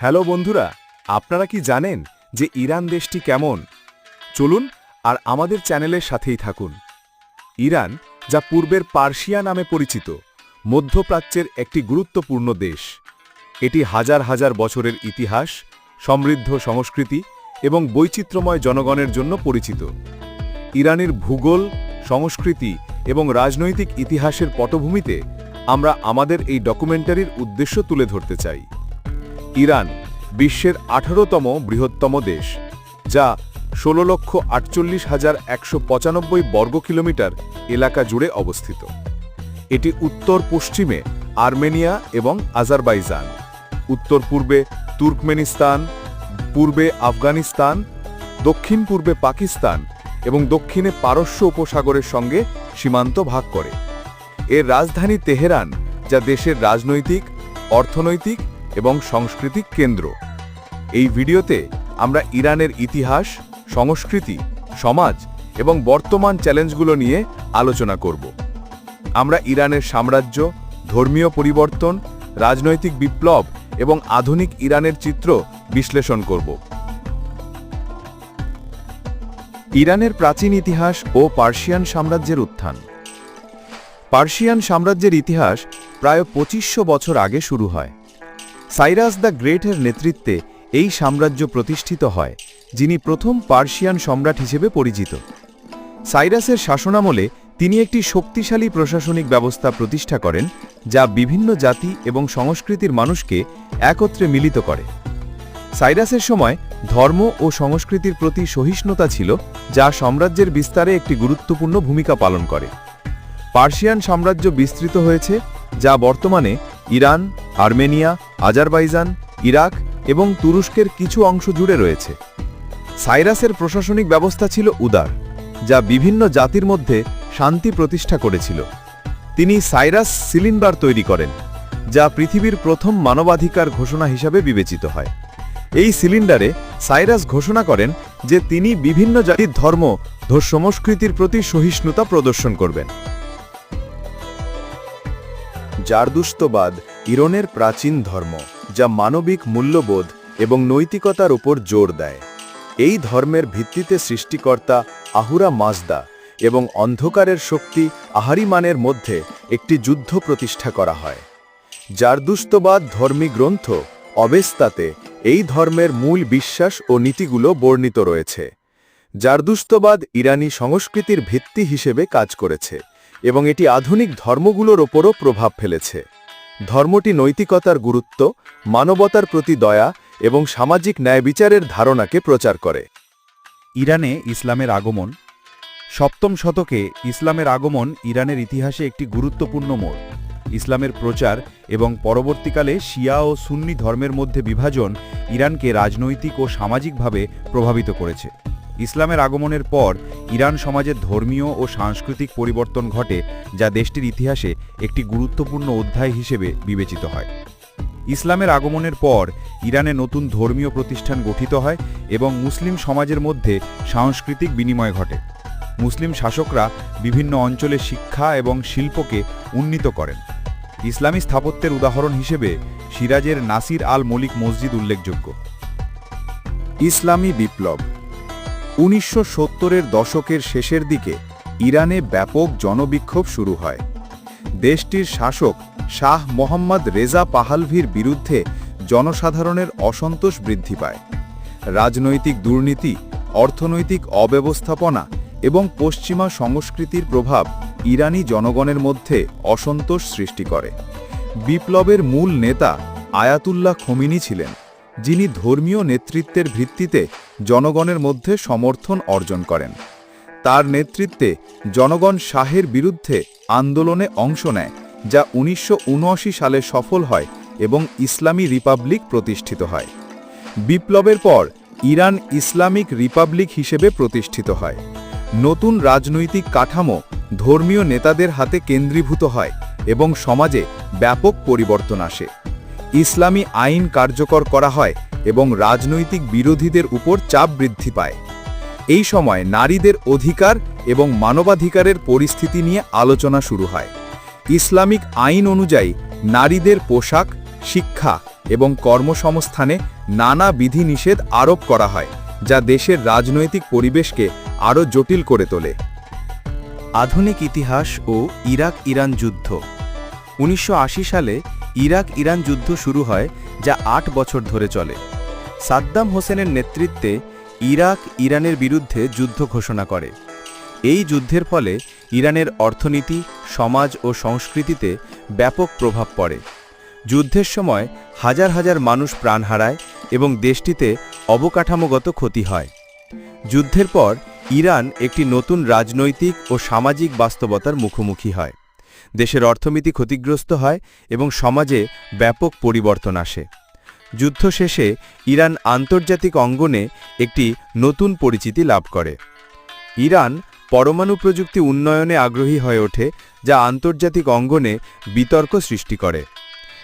Hello বন্ধুরা, আপনারা কি জানেন যে ইরান দেশটি কেমন? চলুন আর আমাদের চ্যানেলের সাথেই থাকুন। ইরান, যা পূর্বের পার্সিয়া নামে পরিচিত, মধ্যপ্রাচ্যের একটি গুরুত্বপূর্ণ দেশ। এটি হাজার হাজার বছরের ইতিহাস, সমৃদ্ধ সংস্কৃতি এবং বৈচিত্র্যময় জনগণের জন্য পরিচিত। ইরানের ভূগোল, সংস্কৃতি এবং রাজনৈতিক ইতিহাসের পটভূমিতে আমরা আমাদের এই ডকুমেন্টারির উদ্দেশ্য তুলে ধরতে চাই। ইরান বিশ্বের 18তম বৃহত্তম দেশ, যা 16,48,195 বর্গ কিলোমিটার এলাকা জুড়ে অবস্থিত। এটি উত্তর পশ্চিমে আর্মেনিয়া এবং আজারবাইজান, উত্তর পূর্বে তুর্কমেনিস্তান, পূর্বে আফগানিস্তান, দক্ষিণ পূর্বে পাকিস্তান এবং দক্ষিণে পারস্য উপসাগরের সঙ্গে সীমান্ত ভাগ করে। এর রাজধানী তেহরান, যা দেশের রাজনৈতিক, অর্থনৈতিক এবং সাংস্কৃতিক কেন্দ্র। এই ভিডিওতে আমরা ইরানের ইতিহাস, সংস্কৃতি, সমাজ এবং বর্তমান চ্যালেঞ্জগুলো নিয়ে আলোচনা করব। আমরা ইরানের সাম্রাজ্য, ধর্মীয় পরিবর্তন, রাজনৈতিক বিপ্লব এবং আধুনিক ইরানের চিত্র বিশ্লেষণ করব। ইরানের প্রাচীন ইতিহাস ও পার্সিয়ান সাম্রাজ্যের উত্থান। পার্সিয়ান সাম্রাজ্যের ইতিহাস প্রায় 2500 বছর আগে শুরু হয়। সাইরাস দ্য গ্রেটের নেতৃত্বে এই সাম্রাজ্য প্রতিষ্ঠিত হয়, যিনি প্রথম পার্সিয়ান সম্রাট হিসেবে পরিচিত। সাইরাসের শাসনামলে তিনি একটি শক্তিশালী প্রশাসনিক ব্যবস্থা প্রতিষ্ঠা করেন, যা বিভিন্ন জাতি এবং সংস্কৃতির মানুষকে একত্রে মিলিত করে। সাইরাসের সময় ধর্ম ও সংস্কৃতির প্রতি সহিষ্ণুতা ছিল, যা সাম্রাজ্যের বিস্তারে একটি গুরুত্বপূর্ণ ভূমিকা পালন করে। পার্সিয়ান সাম্রাজ্য বিস্তৃত হয়েছে, যা বর্তমানে ইরান, আর্মেনিয়া, আজারবাইজান, ইরাক এবং তুরস্কের কিছু অংশ জুড়ে রয়েছে। সাইরাসের প্রশাসনিক ব্যবস্থা ছিল উদার, যা বিভিন্ন জাতির মধ্যে শান্তি প্রতিষ্ঠা করেছিল। তিনি সাইরাস সিলিন্ডার তৈরি করেন, যা পৃথিবীর প্রথম মানবাধিকার ঘোষণা হিসাবে বিবেচিত হয়। এই সিলিন্ডারে সাইরাস ঘোষণা করেন যে তিনি বিভিন্ন জাতির ধর্ম ও সংস্কৃতির প্রতি সহিষ্ণুতা প্রদর্শন করবেন। জারদুশতবাদ ইরানের প্রাচীন ধর্ম, যা মানবিক মূল্যবোধ এবং নৈতিকতার উপর জোর দেয়। এই ধর্মের ভিত্তিতে সৃষ্টিকর্তা আহুরা মাজদা এবং অন্ধকারের শক্তি আহারিমানের মধ্যে একটি যুদ্ধ প্রতিষ্ঠা করা হয়। জারদুশতবাদ ধর্মী গ্রন্থ অবেস্তাতে এই ধর্মের মূল বিশ্বাস ও নীতিগুলো বর্ণিত রয়েছে। জারদুশতবাদ ইরানি সংস্কৃতির ভিত্তি হিসেবে কাজ করেছে এবং এটি আধুনিক ধর্মগুলোর ওপরও প্রভাব ফেলেছে। ধর্মটি নৈতিকতার গুরুত্ব, মানবতার প্রতি দয়া এবং সামাজিক ন্যায়বিচারের ধারণাকে প্রচার করে। ইরানে ইসলামের আগমন। 7ম শতকে ইসলামের আগমন ইরানের ইতিহাসে একটি গুরুত্বপূর্ণ মোড়। ইসলামের প্রচার এবং পরবর্তীকালে শিয়া ও সুন্নি ধর্মের মধ্যে বিভাজন ইরানকে রাজনৈতিক ও সামাজিকভাবে প্রভাবিত করেছে। ইসলামের আগমনের পর ইরান সমাজের ধর্মীয় ও সাংস্কৃতিক পরিবর্তন ঘটে, যা দেশটির ইতিহাসে একটি গুরুত্বপূর্ণ অধ্যায় হিসেবে বিবেচিত হয়। ইসলামের আগমনের পর ইরানে নতুন ধর্মীয় প্রতিষ্ঠান গঠিত হয় এবং মুসলিম সমাজের মধ্যে সাংস্কৃতিক বিনিময় ঘটে। মুসলিম শাসকরা বিভিন্ন অঞ্চলে শিক্ষা এবং শিল্পকে উন্নীত করেন। ইসলামী স্থাপত্যের উদাহরণ হিসেবে সিরাজের নাসির আল মলিক মসজিদ উল্লেখযোগ্য। ইসলামী বিপ্লব। 1970-এর দশকের শেষের দিকে ইরানে ব্যাপক জনবিক্ষোভ শুরু হয়। দেশটির শাসক শাহ মোহাম্মদ রেজা পাহলভির বিরুদ্ধে জনসাধারণের অসন্তোষ বৃদ্ধি পায়। রাজনৈতিক দুর্নীতি, অর্থনৈতিক অব্যবস্থাপনা এবং পশ্চিমা সংস্কৃতির প্রভাব ইরানি জনগণের মধ্যে অসন্তোষ সৃষ্টি করে। বিপ্লবের মূল নেতা আয়াতুল্লাহ খোমেনি ছিলেন, যিনি ধর্মীয় নেতৃত্বের ভিত্তিতে জনগণের মধ্যে সমর্থন অর্জন করেন। তার নেতৃত্বে জনগণ শাহের বিরুদ্ধে আন্দোলনে অংশ নেয়, যা 1979 সালে সফল হয় এবং ইসলামী রিপাবলিক প্রতিষ্ঠিত হয়। বিপ্লবের পর ইরান ইসলামিক রিপাবলিক হিসেবে প্রতিষ্ঠিত হয়। নতুন রাজনৈতিক কাঠামো ধর্মীয় নেতাদের হাতে কেন্দ্রীভূত হয় এবং সমাজে ব্যাপক পরিবর্তন আসে। ইসলামী আইন কার্যকর করা হয় এবং রাজনৈতিক বিরোধীদের উপর চাপ বৃদ্ধি পায়। এই সময় নারীদের অধিকার এবং মানবাধিকারের পরিস্থিতি নিয়ে আলোচনা শুরু হয়। ইসলামিক আইন অনুযায়ী নারীদের পোশাক, শিক্ষা এবং কর্মসংস্থানে নানা বিধিনিষেধ আরোপ করা হয়, যা দেশের রাজনৈতিক পরিবেশকে আরও জটিল করে তোলে। আধুনিক ইতিহাস ও ইরাক-ইরান যুদ্ধ। 1980 সালে ইরাক-ইরান যুদ্ধ শুরু হয়, যা 8 বছর ধরে চলে। সাদ্দাম হোসেনের নেতৃত্বে ইরাক ইরানের বিরুদ্ধে যুদ্ধ ঘোষণা করে। এই যুদ্ধের ফলে ইরানের অর্থনীতি, সমাজ ও সংস্কৃতিতে ব্যাপক প্রভাব পড়ে। যুদ্ধের সময় হাজার হাজার মানুষ প্রাণ হারায় এবং দেশটিতে অবকাঠামোগত ক্ষতি হয়। যুদ্ধের পর ইরান একটি নতুন রাজনৈতিক ও সামাজিক বাস্তবতার মুখোমুখি হয়। দেশের অর্থনীতি ক্ষতিগ্রস্ত হয় এবং সমাজে ব্যাপক পরিবর্তন আসে। যুদ্ধ শেষে ইরান আন্তর্জাতিক অঙ্গনে একটি নতুন পরিচিতি লাভ করে। ইরান পরমাণু প্রযুক্তি উন্নয়নে আগ্রহী হয়ে ওঠে, যা আন্তর্জাতিক অঙ্গনে বিতর্ক সৃষ্টি করে।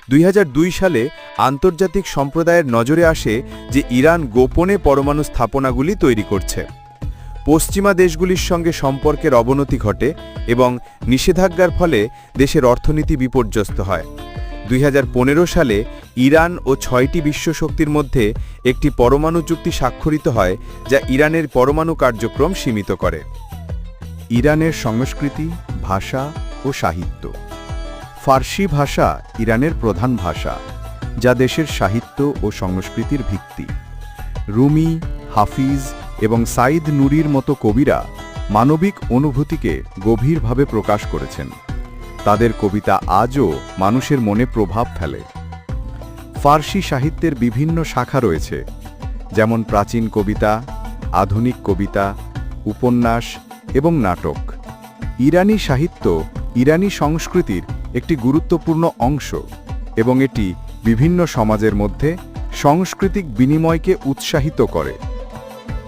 2002 সালে আন্তর্জাতিক সম্প্রদায়ের নজরে আসে যে ইরান গোপনে পরমাণু স্থাপনাগুলি তৈরি করছে। পশ্চিমা দেশগুলির সঙ্গে সম্পর্কের অবনতি ঘটে এবং নিষেধাজ্ঞার ফলে দেশের অর্থনীতি বিপর্যস্ত হয়। 2015 সালে ইরান ও 6টি বিশ্বশক্তির মধ্যে একটি পরমাণু চুক্তি স্বাক্ষরিত হয়, যা ইরানের পরমাণু কার্যক্রম সীমিত করে। ইরানের সংস্কৃতি, ভাষা ও সাহিত্য। ফার্সি ভাষা ইরানের প্রধান ভাষা, যা দেশের সাহিত্য ও সংস্কৃতির ভিত্তি। রুমি, হাফিজ এবং সাইদ নুরির মতো কবিরা মানবিক অনুভূতিকে গভীরভাবে প্রকাশ করেছেন। তাদের কবিতা আজও মানুষের মনে প্রভাব ফেলে। ফার্সি সাহিত্যের বিভিন্ন শাখা রয়েছে, যেমন প্রাচীন কবিতা, আধুনিক কবিতা, উপন্যাস এবং নাটক। ইরানি সাহিত্য ইরানি সংস্কৃতির একটি গুরুত্বপূর্ণ অংশ এবং এটি বিভিন্ন সমাজের মধ্যে সাংস্কৃতিক বিনিময়কে উৎসাহিত করে।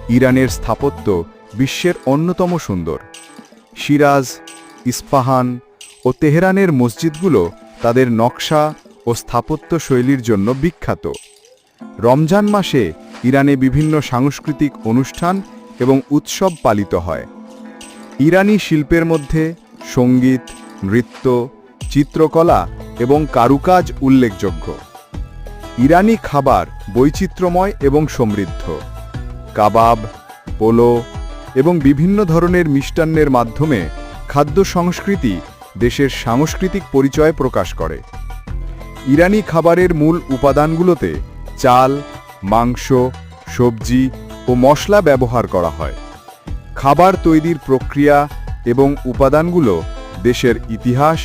ইরানের স্থাপত্য বিশ্বের অন্যতম সুন্দর। শিরাজ, ইস্পাহান ও তেহরানের মসজিদগুলো তাদের নকশা ও স্থাপত্য শৈলীর জন্য বিখ্যাত। রমজান মাসে ইরানে বিভিন্ন সাংস্কৃতিক অনুষ্ঠান এবং উৎসব পালিত হয়। ইরানি শিল্পের মধ্যে সঙ্গীত, নৃত্য, চিত্রকলা এবং কারুকাজ উল্লেখযোগ্য। ইরানি খাবার বৈচিত্র্যময় এবং সমৃদ্ধ। কাবাব, পোলো এবং বিভিন্ন ধরনের মিষ্টান্নের মাধ্যমে খাদ্য সংস্কৃতি দেশের সাংস্কৃতিক পরিচয় প্রকাশ করে। ইরানি খাবারের মূল উপাদানগুলোতে চাল, মাংস, সবজি ও মশলা ব্যবহার করা হয়। খাবার তৈরির প্রক্রিয়া এবং উপাদানগুলো দেশের ইতিহাস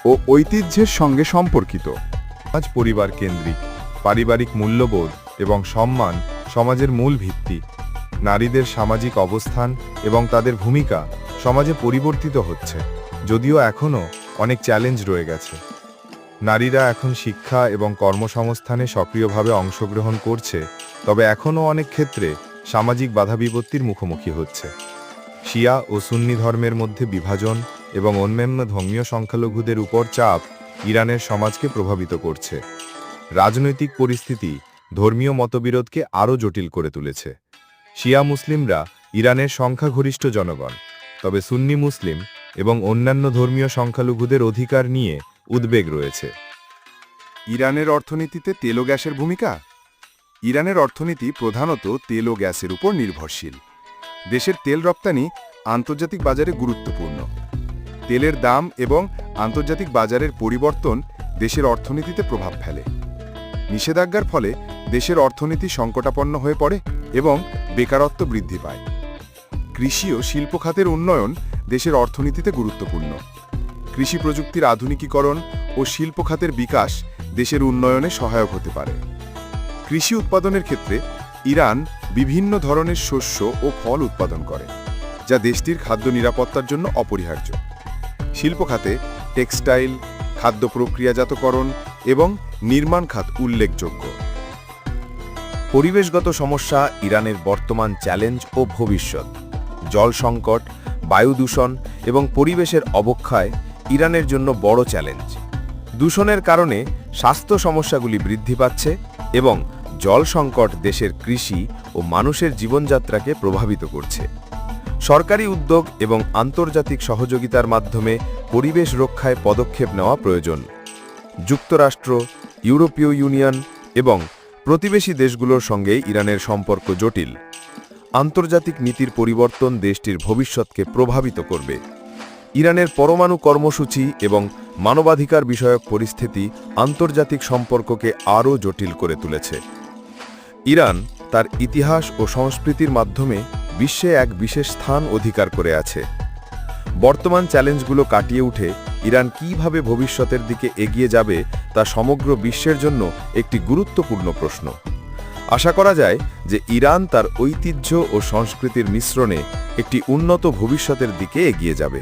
ও ঐতিহ্যের সঙ্গে সম্পর্কিত। আজ পরিবার কেন্দ্রিক, পারিবারিক মূল্যবোধ এবং সম্মান সমাজের মূল ভিত্তি। নারীদের সামাজিক অবস্থান এবং তাদের ভূমিকা সমাজে পরিবর্তিত হচ্ছে, যদিও এখনও অনেক চ্যালেঞ্জ রয়ে গেছে। নারীরা এখন শিক্ষা এবং কর্মসংস্থানে সক্রিয়ভাবে অংশগ্রহণ করছে, তবে এখনও অনেক ক্ষেত্রে সামাজিক বাধাবিপত্তির মুখোমুখি হচ্ছে। শিয়া ও সুন্নি ধর্মের মধ্যে বিভাজন এবং অন্যান্য ধর্মীয় সংখ্যালঘুদের উপর চাপ ইরানের সমাজকে প্রভাবিত করছে। রাজনৈতিক পরিস্থিতি ধর্মীয় মতবিরোধকে আরও জটিল করে তুলেছে। শিয়া মুসলিমরা ইরানের সংখ্যাগরিষ্ঠ জনগণ, তবে সুন্নি মুসলিম এবং অন্যান্য ধর্মীয় সংখ্যালঘুদের অধিকার নিয়ে উদ্বেগ রয়েছে। ইরানের অর্থনীতিতে তেল ও গ্যাসের ভূমিকা। ইরানের অর্থনীতি প্রধানত তেল ও গ্যাসের উপর নির্ভরশীল। দেশের তেল রপ্তানি আন্তর্জাতিক বাজারে গুরুত্বপূর্ণ। তেলের দাম এবং আন্তর্জাতিক বাজারের পরিবর্তন দেশের অর্থনীতিতে প্রভাব ফেলে। নিষেধাজ্ঞার ফলে দেশের অর্থনীতি সংকটাপন্ন হয়ে পড়ে এবং বেকারত্ব বৃদ্ধি পায়। কৃষি ও শিল্প খাতের উন্নয়ন দেশের অর্থনীতিতে গুরুত্বপূর্ণ। কৃষি প্রযুক্তির আধুনিকীকরণ ও শিল্প খাতের বিকাশ দেশের উন্নয়নে সহায়ক হতে পারে। কৃষি উৎপাদনের ক্ষেত্রে ইরান বিভিন্ন ধরনের শস্য ও ফল উৎপাদন করে, যা দেশটির খাদ্য নিরাপত্তার জন্য অপরিহার্য। শিল্প খাতে টেক্সটাইল, খাদ্য প্রক্রিয়াজাতকরণ এবং নির্মাণ খাত উল্লেখযোগ্য। পরিবেশগত সমস্যা ইরানের বর্তমান চ্যালেঞ্জ ও ভবিষ্যৎ। জল সংকট, বায়ু দূষণ এবং পরিবেশের অবক্ষয় ইরানের জন্য বড় চ্যালেঞ্জ। দূষণের কারণে স্বাস্থ্য সমস্যাগুলি বৃদ্ধি পাচ্ছে এবং জল সংকট দেশের কৃষি ও মানুষের জীবনযাত্রাকে প্রভাবিত করছে। সরকারি উদ্যোগ এবং আন্তর্জাতিক সহযোগিতার মাধ্যমে পরিবেশ রক্ষায় পদক্ষেপ নেওয়া প্রয়োজন। যুক্তরাষ্ট্র, ইউরোপীয় ইউনিয়ন এবং প্রতিবেশী দেশগুলোর সঙ্গে ইরানের সম্পর্ক জটিল। আন্তর্জাতিক নীতির পরিবর্তন দেশটির ভবিষ্যৎকে প্রভাবিত করবে। ইরানের পরমাণু কর্মসূচি এবং মানবাধিকার বিষয়ক পরিস্থিতি আন্তর্জাতিক সম্পর্ককে আরও জটিল করে তুলেছে। ইরান তার ইতিহাস ও সংস্কৃতির মাধ্যমে বিশ্বে এক বিশেষ স্থান অধিকার করে আছে। বর্তমান চ্যালেঞ্জগুলো কাটিয়ে উঠে ইরান কিভাবে ভবিষ্যতের দিকে এগিয়ে যাবে তা সমগ্র বিশ্বের জন্য একটি গুরুত্বপূর্ণ প্রশ্ন। আশা করা যায় যে ইরান তার ঐতিহ্য ও সংস্কৃতির মিশ্রণে একটি উন্নত ভবিষ্যতের দিকে এগিয়ে যাবে।